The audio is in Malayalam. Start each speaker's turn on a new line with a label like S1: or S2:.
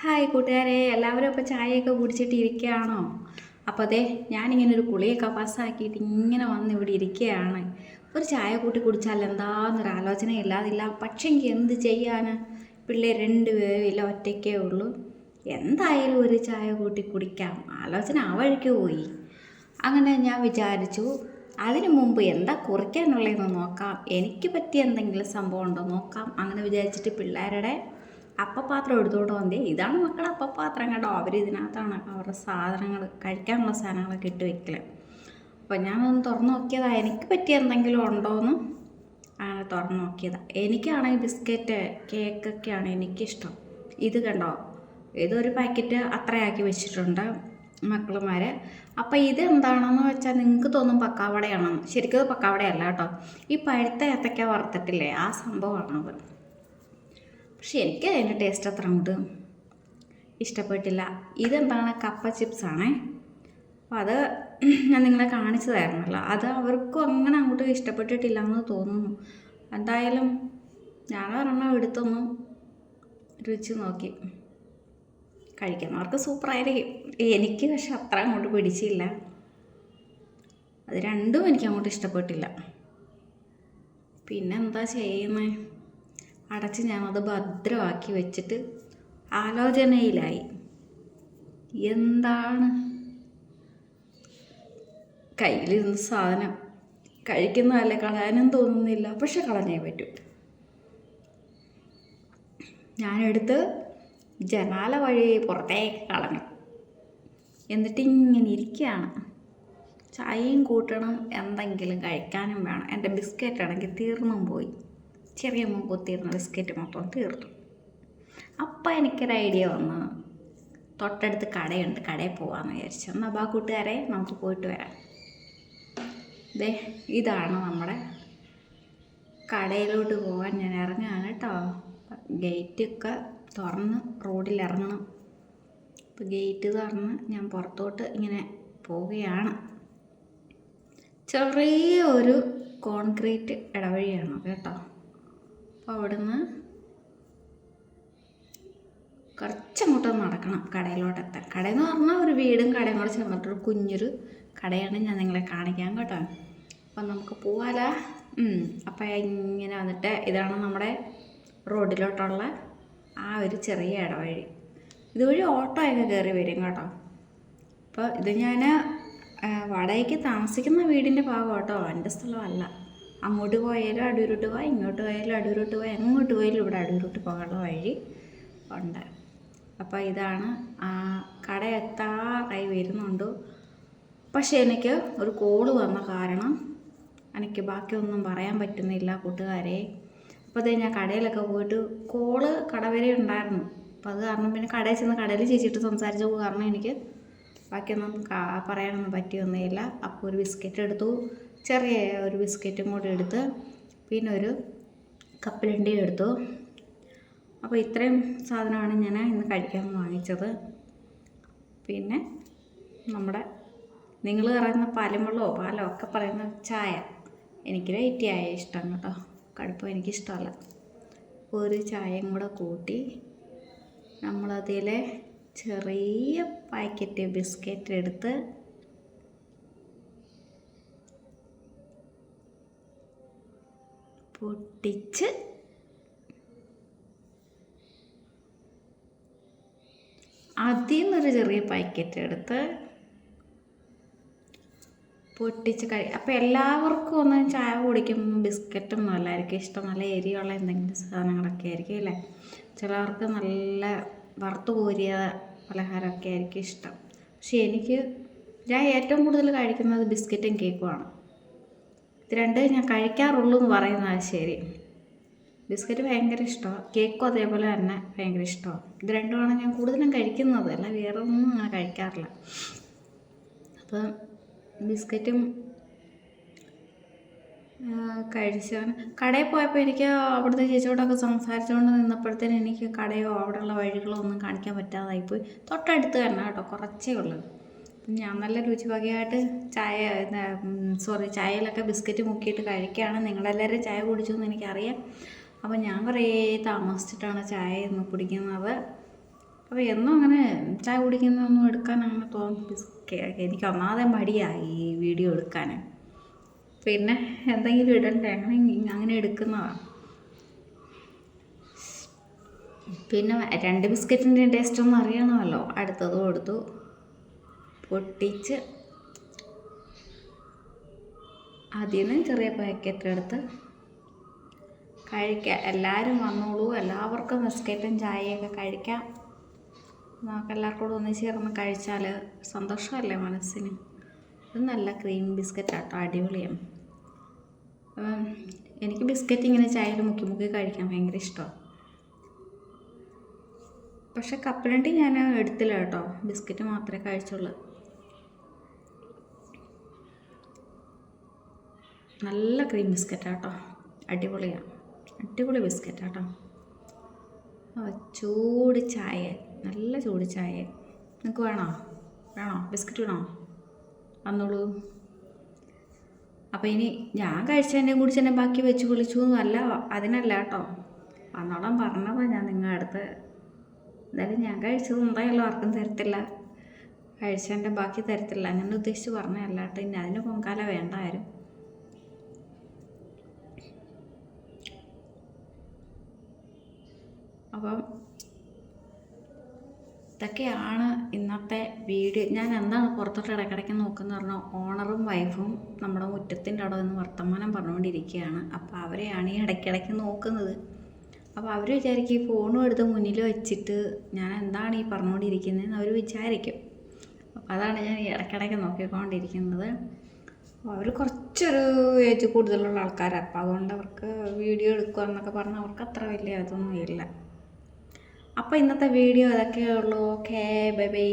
S1: ഹായ് കൂട്ടുകാരെ, എല്ലാവരും ഇപ്പോൾ ചായയൊക്കെ കുടിച്ചിട്ട് ഇരിക്കുകയാണോ? അപ്പോൾ അതെ, ഞാനിങ്ങനെ ഒരു കുളിയൊക്കെ പാസ്സാക്കിയിട്ട് ഇങ്ങനെ വന്ന് ഇവിടെ ഇരിക്കുകയാണ്. ഒരു ചായ കൂട്ടി കുടിച്ചാൽ എന്താണെന്നൊരു ആലോചന ഇല്ലാതില്ല. പക്ഷെങ്കിൽ എന്ത് ചെയ്യാൻ, പിള്ളേർ രണ്ടുപേരും ഇല്ല, ഒറ്റയ്ക്കേ ഉള്ളൂ. എന്തായാലും ഒരു ചായ കൂട്ടി കുടിക്കാം, ആലോചന ആ വഴിക്ക് പോയി. അങ്ങനെ ഞാൻ വിചാരിച്ചു, അതിനു മുമ്പ് എന്താ കുറിക്കാനുള്ളതെന്ന് നോക്കാം, എനിക്ക് പറ്റിയ എന്തെങ്കിലും സംഭവം ഉണ്ടോ നോക്കാം. അങ്ങനെ വിചാരിച്ചിട്ട് പിള്ളേരുടെ അപ്പപ്പാത്രം എടുത്തുകൊണ്ട് വന്നേ. ഇതാണ് മക്കളുടെ അപ്പപ്പാത്രം കേട്ടോ. അവർ ഇതിനകത്താണ് അവരുടെ സാധനങ്ങൾ, കഴിക്കാനുള്ള സാധനങ്ങളൊക്കെ ഇട്ട് വെക്കൽ. അപ്പോൾ ഞാനൊന്ന് തുറന്ന് നോക്കിയതാണ്, എനിക്ക് പറ്റിയ എന്തെങ്കിലും ഉണ്ടോയെന്ന്. അങ്ങനെ തുറന്ന് നോക്കിയതാണ്. എനിക്കാണെങ്കിൽ ബിസ്ക്കറ്റ്, കേക്കൊക്കെയാണ് എനിക്കിഷ്ടം. ഇത് കണ്ടോ, ഇതൊരു പാക്കറ്റ് അത്രയാക്കി വെച്ചിട്ടുണ്ട് മക്കളുമാർ. അപ്പോൾ ഇതെന്താണെന്ന് വെച്ചാൽ നിങ്ങൾക്ക് തോന്നും പക്കാവടയാണെന്ന്. ശരിക്കും അത് പക്കാവടയല്ല കേട്ടോ. ഈ പഴുത്ത ഏത്തക്ക വറുത്തിട്ടില്ലേ, ആ സംഭവമാണത്. പക്ഷെ എനിക്ക് അതിൻ്റെ ടേസ്റ്റ് അത്ര അങ്ങോട്ട് ഇഷ്ടപ്പെട്ടില്ല. ഇതെന്താണ്, കപ്പ ചിപ്സാണേ. അപ്പോൾ അത് ഞാൻ നിങ്ങളെ കാണിച്ചതായിരുന്നല്ലോ. അത് അവർക്കും അങ്ങനെ അങ്ങോട്ട് ഇഷ്ടപ്പെട്ടിട്ടില്ല എന്ന് തോന്നുന്നു. എന്തായാലും ഞാൻ ഒരെണ്ണം എടുത്തൊന്ന് രുചി നോക്കി. കഴിക്കുന്നവർക്ക് സൂപ്പറായിരിക്കും, എനിക്ക് പക്ഷെ അത്ര അങ്ങോട്ട് പിടിച്ചില്ല. അത് രണ്ടും എനിക്ക് അങ്ങോട്ട് ഇഷ്ടപ്പെട്ടില്ല. പിന്നെന്താ ചെയ്യുന്നത്, അടച്ച് ഞാനത് ഭദ്രമാക്കി വെച്ചിട്ട് ആലോചനയിലായി. എന്താണ് കയ്യിലിരുന്ന സാധനം, കഴിക്കുന്നതല്ലേ, കളയാനും തോന്നുന്നില്ല. പക്ഷെ കളഞ്ഞേ പറ്റൂ. ഞാനെടുത്ത് ജനാല വഴി പുറത്തേക്ക് കളഞ്ഞു. എന്നിട്ട് ഇങ്ങനെ ഇരിക്കുകയാണ്. ചായയും കൂട്ടണം, എന്തെങ്കിലും കഴിക്കാനും വേണം. എൻ്റെ ബിസ്ക്കറ്റ് ആണെങ്കിൽ തീർന്നും പോയി. ചെറിയ മൂക്കുത്തിരുന്ന ബിസ്ക്കറ്റ് മൊത്തം തീർന്നു. അപ്പം എനിക്കൊരു ഐഡിയ വന്നു, തൊട്ടടുത്ത് കടയുണ്ട്, കടയിൽ പോകാമെന്ന് വിചാരിച്ചു. എന്നാൽ ബാ കൂട്ടുകാരെ, നമുക്ക് പോയിട്ട് വരാം. ദേ, ഇതാണ് നമ്മുടെ കടയിലോട്ട് പോകാൻ ഞാൻ ഇറങ്ങുകയാണ് കേട്ടോ. ഗേറ്റൊക്കെ തുറന്ന് റോഡിൽ ഇറങ്ങണം. അപ്പോൾ ഗേറ്റ് തുറന്ന് ഞാൻ പുറത്തോട്ട് ഇങ്ങനെ പോവുകയാണ്. ചെറിയ ഒരു കോൺക്രീറ്റ് ഇടവഴിയാണ് കേട്ടോ. അപ്പോൾ അവിടുന്ന് കുറച്ചങ്ങോട്ട് നടക്കണം കടയിലോട്ടെത്താൻ. കടയെന്ന് പറഞ്ഞാൽ ഒരു വീടും കടയും കൂടെ ചേർന്നിട്ടൊരു കുഞ്ഞൊരു കടയാണ്. ഞാൻ നിങ്ങളെ കാണിക്കാം കേട്ടോ. അപ്പം നമുക്ക് പോവാലോ. അപ്പം ഇങ്ങനെ വന്നിട്ട് ഇതാണ് നമ്മുടെ റോഡിലോട്ടുള്ള ആ ഒരു ചെറിയ ഇടവഴി. ഇതുവഴി ഓട്ടോയൊക്കെ കയറി വരും കേട്ടോ. അപ്പോൾ ഇത് ഞാൻ വാടകയ്ക്ക് താമസിക്കുന്ന വീടിൻ്റെ ഭാഗം കേട്ടോ, എൻ്റെ സ്ഥലമല്ല. അങ്ങോട്ട് പോയാലും അടൂരോട്ട് പോയി, ഇങ്ങോട്ട് പോയാലും അടൂരോട്ട് പോയി, എങ്ങോട്ട് പോയാലും ഇവിടെ അടൂരോട്ട് പോകാനുള്ള വഴി ഉണ്ട്. അപ്പോൾ ഇതാണ് കട എത്താറായി വരുന്നുണ്ട്. പക്ഷേ എനിക്ക് ഒരു കോള് വന്ന കാരണം എനിക്ക് ബാക്കിയൊന്നും പറയാൻ പറ്റുന്നില്ല കൂട്ടുകാരെ. അപ്പോൾ അതേ ഞാൻ കടയിലൊക്കെ പോയിട്ട് കോള് കട വരെ ഉണ്ടായിരുന്നു. അപ്പോൾ അത് കാരണം പിന്നെ കടയിൽ ചെന്ന് കടയിൽ ചേച്ചിട്ട് സംസാരിച്ച കാരണം എനിക്ക് ബാക്കിയൊന്നും പറയാനൊന്നും പറ്റിയൊന്നുമില്ല. അപ്പോൾ ഒരു ബിസ്ക്കറ്റ് എടുത്തു, ചെറിയ ഒരു ബിസ്ക്കറ്റും കൂടി എടുത്ത്, പിന്നെ ഒരു കപ്പലണ്ടി എടുത്തു. അപ്പോൾ ഇത്രയും സാധനമാണ് ഞാൻ ഇന്ന് കഴിക്കാൻ വാങ്ങിച്ചത്. പിന്നെ നമ്മുടെ നിങ്ങൾ പറയുന്ന പാലും വെള്ളമോ പാലോ ഒക്കെ പറയുന്ന ചായ, എനിക്ക് ലൈറ്റ് ചായ ഇഷ്ടം കേട്ടോ, കടുപ്പം എനിക്കിഷ്ടമല്ല. ഒരു ചായയും കൂടെ കൂട്ടി നമ്മളതിലെ ചെറിയ പാക്കറ്റ് ബിസ്ക്കറ്റ് എടുത്ത് പൊട്ടിച്ച് അതിൽ നിന്നൊരു ചെറിയ പാക്കറ്റ് എടുത്ത് പൊട്ടിച്ച് അപ്പോൾ എല്ലാവർക്കും ഒന്നും ചായ കുടിക്കുമ്പോൾ ബിസ്ക്കറ്റൊന്നും അല്ലായിരിക്കും ഇഷ്ടം, നല്ല എരിയുള്ള എന്തെങ്കിലും സാധനങ്ങളൊക്കെ ആയിരിക്കും അല്ലേ. ചിലവർക്ക് നല്ല വറുത്ത് കോരിയ പലഹാരമൊക്കെ ആയിരിക്കും ഇഷ്ടം. പക്ഷേ ഞാൻ ഏറ്റവും കൂടുതൽ കഴിക്കുന്നത് ബിസ്ക്കറ്റും കേക്കുമാണ്. ഇത് രണ്ടേ ഞാൻ കഴിക്കാറുള്ളൂ എന്ന് പറയുന്നത് ശരി. ബിസ്ക്കറ്റ് ഭയങ്കര ഇഷ്ടമാണ്, കേക്കും അതേപോലെ തന്നെ ഭയങ്കര ഇഷ്ടമാണ്. ഇത് രണ്ടുമാണ് ഞാൻ കൂടുതലും കഴിക്കുന്നത്, അല്ല വേറെ ഒന്നും അങ്ങനെ കഴിക്കാറില്ല. അപ്പം ബിസ്ക്കറ്റും കഴിച്ചാണ്. കടയിൽ പോയപ്പോൾ എനിക്ക് അവിടുത്തെ ചേച്ചിയോടൊക്കെ സംസാരിച്ചുകൊണ്ട് നിന്നപ്പോഴത്തേനും എനിക്ക് കടയോ അവിടെയുള്ള വഴികളോ ഒന്നും കാണിക്കാൻ പറ്റാതായിപ്പോയി. തൊട്ടടുത്ത് തന്നെ കേട്ടോ, കുറച്ചേ ഉള്ളൂ. ഞാൻ നല്ല രുചി വകയായിട്ട് ചായയിലൊക്കെ ബിസ്ക്കറ്റ് മുക്കിയിട്ട് കഴിക്കുകയാണ്. നിങ്ങളെല്ലാവരും ചായ കുടിച്ചു എന്ന് എനിക്കറിയാം. അപ്പോൾ ഞാൻ കുറേ താമസിച്ചിട്ടാണ് ചായ ഒന്ന് കുടിക്കുന്നത്. അപ്പോൾ എന്നും അങ്ങനെ ചായ കുടിക്കുന്നതൊന്നും എടുക്കാൻ അങ്ങനെ എനിക്ക് ഒന്നാമതെ മടിയായി ഈ വീഡിയോ എടുക്കാൻ. പിന്നെ എന്തെങ്കിലും ഇടണ്ടേ, അങ്ങനെ എടുക്കുന്നതാണ്. പിന്നെ 2 ബിസ്ക്കറ്റിൻ്റെ ടേസ്റ്റ് ഒന്നും അറിയണമല്ലോ. അടുത്തതും എടുത്തു, പൊട്ടിച്ച് അതിന് ചെറിയ പാക്കറ്റെടുത്ത് കഴിക്കാം. എല്ലാവരും വന്നോളൂ, എല്ലാവർക്കും ബിസ്ക്കറ്റും ചായയൊക്കെ കഴിക്കാം. നമുക്ക് എല്ലാവർക്കും കൂടെ ഒന്നിച്ച് ചേർന്ന് കഴിച്ചാൽ സന്തോഷമല്ലേ മനസ്സിന്. ഇത് നല്ല ക്രീം ബിസ്ക്കറ്റാട്ടോ, അടിപൊളിയാണ്. എനിക്ക് ബിസ്ക്കറ്റ് ഇങ്ങനെ ചായയിൽ മുക്കി മുക്കി കഴിക്കാൻ ഭയങ്കര ഇഷ്ടമാണ്. പക്ഷെ കപ്പലണ്ടി ഞാൻ എടുത്തില്ല കേട്ടോ, ബിസ്ക്കറ്റ് മാത്രമേ കഴിച്ചുള്ളൂ. നല്ല ക്രീം ബിസ്ക്കറ്റാട്ടോ, അടിപൊളിയാണ്, അടിപൊളി ബിസ്ക്കറ്റാട്ടോ. ചൂട് ചായ, നല്ല ചൂട് ചായ. നിങ്ങൾക്ക് വേണോ ബിസ്ക്കറ്റ് വേണോ? വന്നോളൂ. അപ്പോൾ ഇനി ഞാൻ കഴിച്ചതിൻ്റെ കുടിച്ചതിൻ്റെ ബാക്കി വെച്ച് വിളിച്ചു എന്നല്ല, അതിനല്ല കേട്ടോ, വന്നോളാൻ പറഞ്ഞതാണ് ഞാൻ നിങ്ങളുടെ അടുത്ത്. എന്തായാലും ഞാൻ കഴിച്ചത് എന്തായാലും ആർക്കും തരത്തില്ല, കഴിച്ചതിൻ്റെ ബാക്കി തരത്തില്ല, അങ്ങനെ ഉദ്ദേശിച്ച് പറഞ്ഞതല്ല കേട്ടോ. ഇനി അതിന് പൊങ്കാല വേണ്ട ആരും. അപ്പം ഇതൊക്കെയാണ് ഇന്നത്തെ വീഡിയോ. ഞാൻ എന്താണ് പുറത്തോട്ട് ഇടയ്ക്കിടയ്ക്ക് നോക്കുന്നത് പറഞ്ഞാൽ, ഓണറും വൈഫും നമ്മുടെ മുറ്റത്തിൻ്റെ അവിടെ നിന്ന് വർത്തമാനം പറഞ്ഞുകൊണ്ടിരിക്കുകയാണ്. അപ്പോൾ അവരെയാണ് ഈ ഇടയ്ക്കിടയ്ക്ക് നോക്കുന്നത്. അപ്പോൾ അവർ വിചാരിക്കും ഈ ഫോണും എടുത്ത് മുന്നിൽ വെച്ചിട്ട് ഞാൻ എന്താണ് ഈ പറഞ്ഞുകൊണ്ടിരിക്കുന്നതെന്ന് അവർ വിചാരിക്കും. അപ്പോൾ അതാണ് ഞാൻ ഈ ഇടയ്ക്കിടയ്ക്ക് നോക്കിക്കൊണ്ടിരിക്കുന്നത്. അപ്പോൾ അവർ കുറച്ചൊരു ഏജ് കൂടുതലുള്ള ആൾക്കാരാണ്. അപ്പോൾ അതുകൊണ്ട് അവർക്ക് വീഡിയോ എടുക്കുക എന്നൊക്കെ പറഞ്ഞാൽ അവർക്ക് അത്ര വലിയ അതൊന്നും ഇല്ല. അപ്പോൾ ഇന്നത്തെ വീഡിയോ ഇതൊക്കെയേ ഉള്ളൂ. Okay, bye bye.